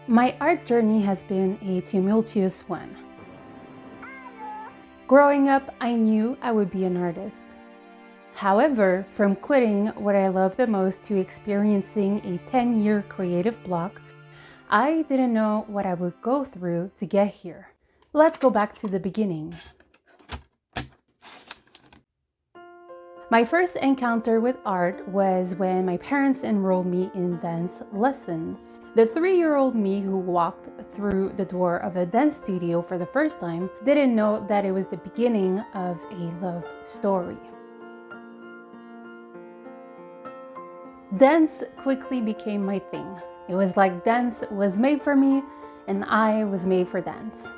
My art journey has been a tumultuous one. Growing up, I knew I would be an artist. However, from quitting what I love the most to experiencing a 10-year creative block, I didn't know what I would go through to get here. Let's go back to the beginning. My first encounter with art was when my parents enrolled me in dance lessons. The 3-year-old me who walked through the door of a dance studio for the first time didn't know that it was the beginning of a love story. Dance quickly became my thing. It was like dance was made for me and I was made for dance.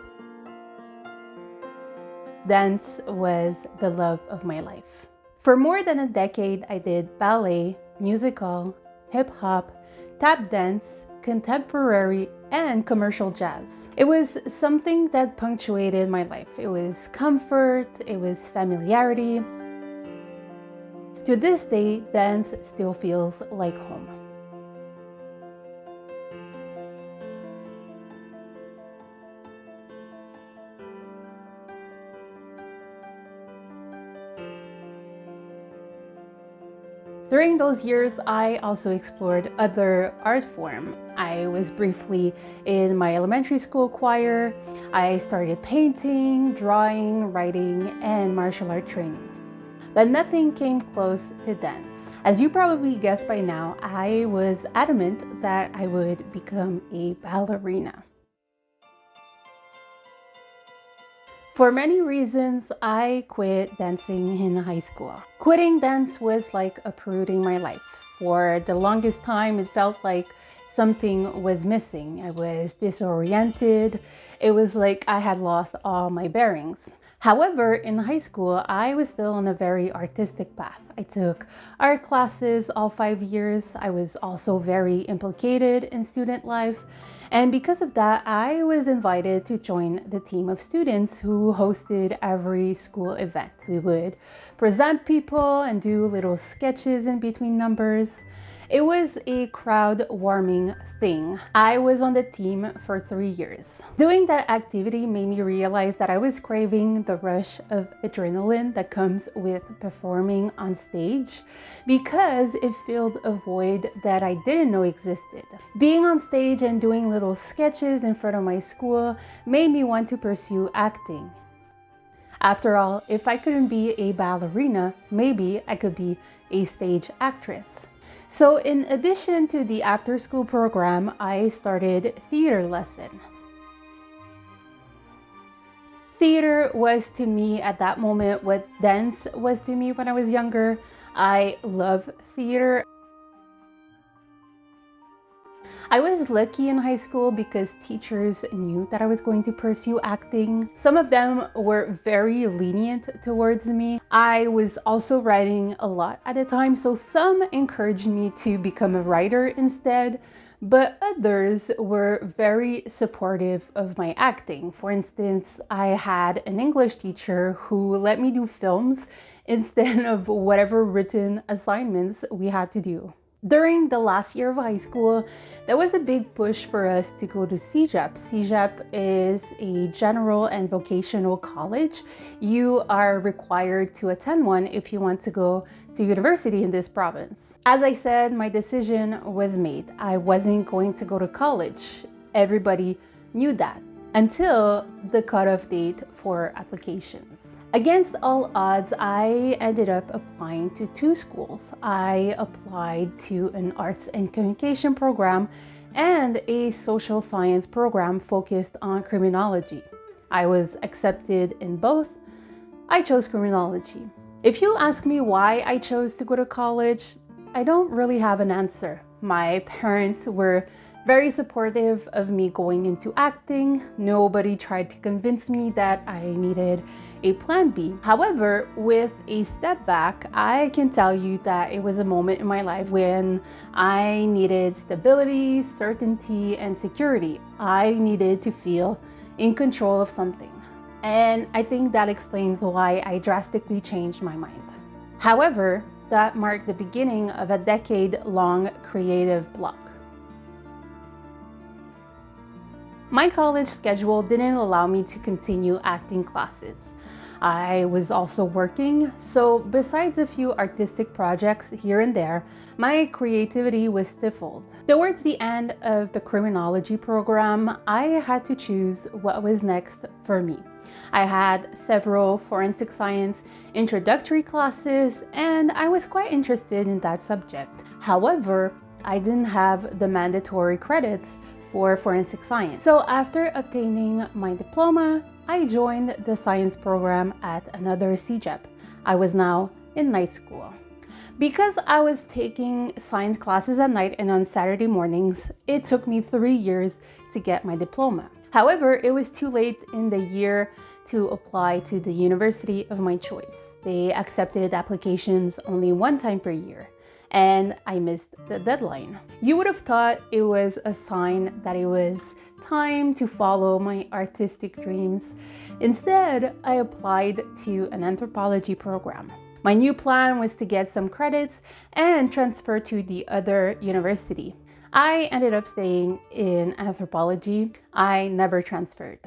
Dance was the love of my life. For more than a decade, I did ballet, musical, hip-hop, tap dance, contemporary, and commercial jazz. It was something that punctuated my life. It was comfort, it was familiarity. To this day, dance still feels like home. During those years, I also explored other art forms. I was briefly in my elementary school choir. I started painting, drawing, writing, and martial art training. But nothing came close to dance. As you probably guessed by now, I was adamant that I would become a ballerina. For many reasons, I quit dancing in high school. Quitting dance was like uprooting my life. For the longest time, it felt like something was missing. I was disoriented. It was like I had lost all my bearings. However, in high school, I was still on a very artistic path. I took art classes all 5 years. I was also very implicated in student life. And because of that, I was invited to join the team of students who hosted every school event. We would present people and do little sketches in between numbers. It was a crowd-warming thing. I was on the team for 3 years. Doing that activity made me realize that I was craving the rush of adrenaline that comes with performing on stage because it filled a void that I didn't know existed. Being on stage and doing little sketches in front of my school made me want to pursue acting. After all, if I couldn't be a ballerina, maybe I could be a stage actress. So in addition to the after-school program, I started theater lesson. Theater was to me at that moment what dance was to me when I was younger. I love theater. I was lucky in high school because teachers knew that I was going to pursue acting. Some of them were very lenient towards me. I was also writing a lot at the time, so some encouraged me to become a writer instead, but others were very supportive of my acting. For instance, I had an English teacher who let me do films instead of whatever written assignments we had to do. During the last year of high school, there was a big push for us to go to CEGEP. CEGEP is a general and vocational college. You are required to attend one if you want to go to university in this province. As I said, my decision was made. I wasn't going to go to college. Everybody knew that until the cutoff date for applications. Against all odds, I ended up applying to 2 schools. I applied to an arts and communication program and a social science program focused on criminology. I was accepted in both. I chose criminology. If you ask me why I chose to go to college, I don't really have an answer. My parents were very supportive of me going into acting. Nobody tried to convince me that I needed a plan B. However, with a step back, I can tell you that it was a moment in my life when I needed stability, certainty, and security. I needed to feel in control of something. And I think that explains why I drastically changed my mind. However, that marked the beginning of a decade-long creative block. My college schedule didn't allow me to continue acting classes. I was also working, so besides a few artistic projects here and there, my creativity was stifled. Towards the end of the criminology program, I had to choose what was next for me. I had several forensic science introductory classes, and I was quite interested in that subject. However, I didn't have the mandatory credits for forensic science. So after obtaining my diploma, I joined the science program at another CEGEP. I was now in night school. Because I was taking science classes at night and on Saturday mornings, it took me 3 years to get my diploma. However, it was too late in the year to apply to the university of my choice. They accepted applications only one time per year, and I missed the deadline. You would have thought it was a sign that it was time to follow my artistic dreams. Instead, I applied to an anthropology program. My new plan was to get some credits and transfer to the other university. I ended up staying in anthropology. I never transferred.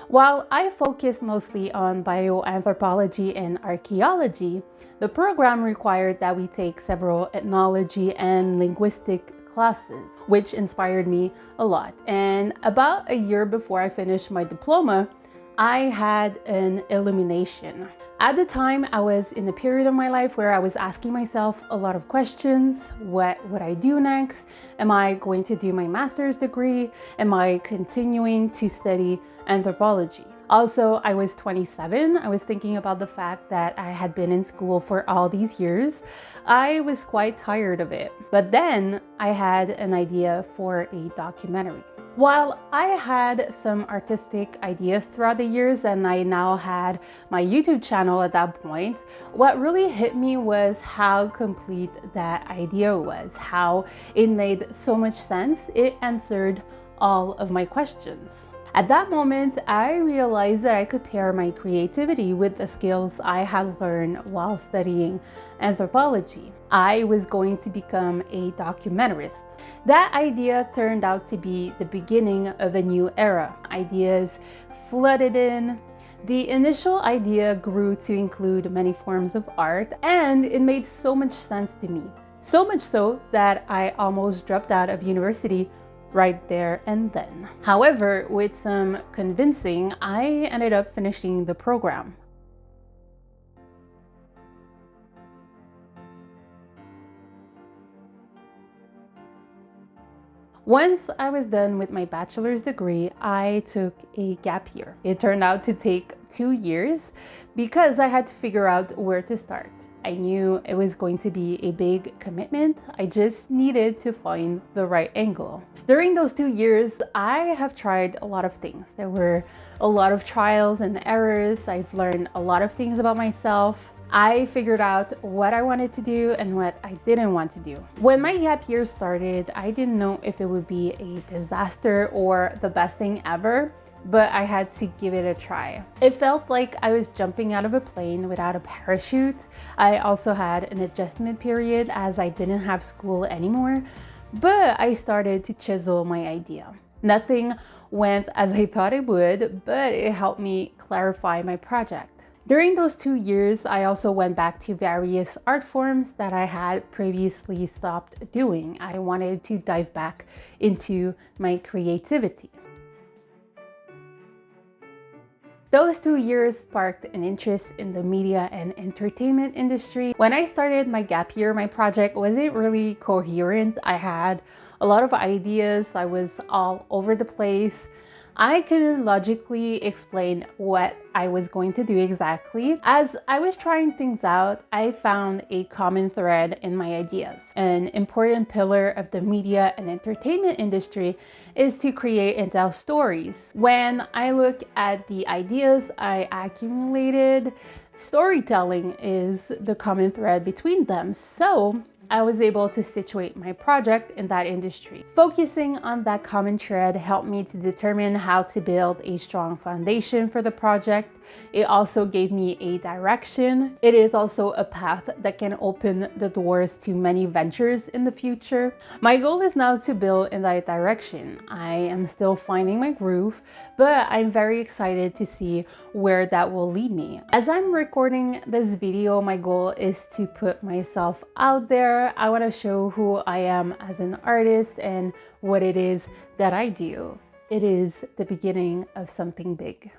While I focused mostly on bioanthropology and archaeology, the program required that we take several ethnology and linguistic classes, which inspired me a lot. And about a year before I finished my diploma, I had an illumination. At the time, I was in a period of my life where I was asking myself a lot of questions. What would I do next? Am I going to do my master's degree? Am I continuing to study anthropology? Also, I was 27. I was thinking about the fact that I had been in school for all these years. I was quite tired of it. But then I had an idea for a documentary. While I had some artistic ideas throughout the years and I now had my YouTube channel at that point, what really hit me was how complete that idea was, how it made so much sense. It answered all of my questions. At that moment, I realized that I could pair my creativity with the skills I had learned while studying anthropology. I was going to become a documentarist. That idea turned out to be the beginning of a new era. Ideas flooded in. The initial idea grew to include many forms of art, and it made so much sense to me. So much so that I almost dropped out of university right there and then. However, with some convincing, I ended up finishing the program. Once I was done with my bachelor's degree, I took a gap year. It turned out to take 2 years because I had to figure out where to start. I knew it was going to be a big commitment. I just needed to find the right angle. During those 2 years, I have tried a lot of things. There were a lot of trials and errors. I've learned a lot of things about myself. I figured out what I wanted to do and what I didn't want to do. When my gap year started, I didn't know if it would be a disaster or the best thing ever, but I had to give it a try. It felt like I was jumping out of a plane without a parachute. I also had an adjustment period as I didn't have school anymore, but I started to chisel my idea. Nothing went as I thought it would, but it helped me clarify my project. During those 2 years, I also went back to various art forms that I had previously stopped doing. I wanted to dive back into my creativity. Those 2 years sparked an interest in the media and entertainment industry. When I started my gap year, my project wasn't really coherent. I had a lot of ideas. I was all over the place. I couldn't logically explain what I was going to do exactly. As I was trying things out, I found a common thread in my ideas. An important pillar of the media and entertainment industry is to create and tell stories. When I look at the ideas I accumulated, storytelling is the common thread between them. So I was able to situate my project in that industry. Focusing on that common thread helped me to determine how to build a strong foundation for the project. It also gave me a direction. It is also a path that can open the doors to many ventures in the future. My goal is now to build in that direction. I am still finding my groove, but I'm very excited to see where that will lead me. As I'm recording this video, my goal is to put myself out there. I want to show who I am as an artist and what it is that I do. It is the beginning of something big.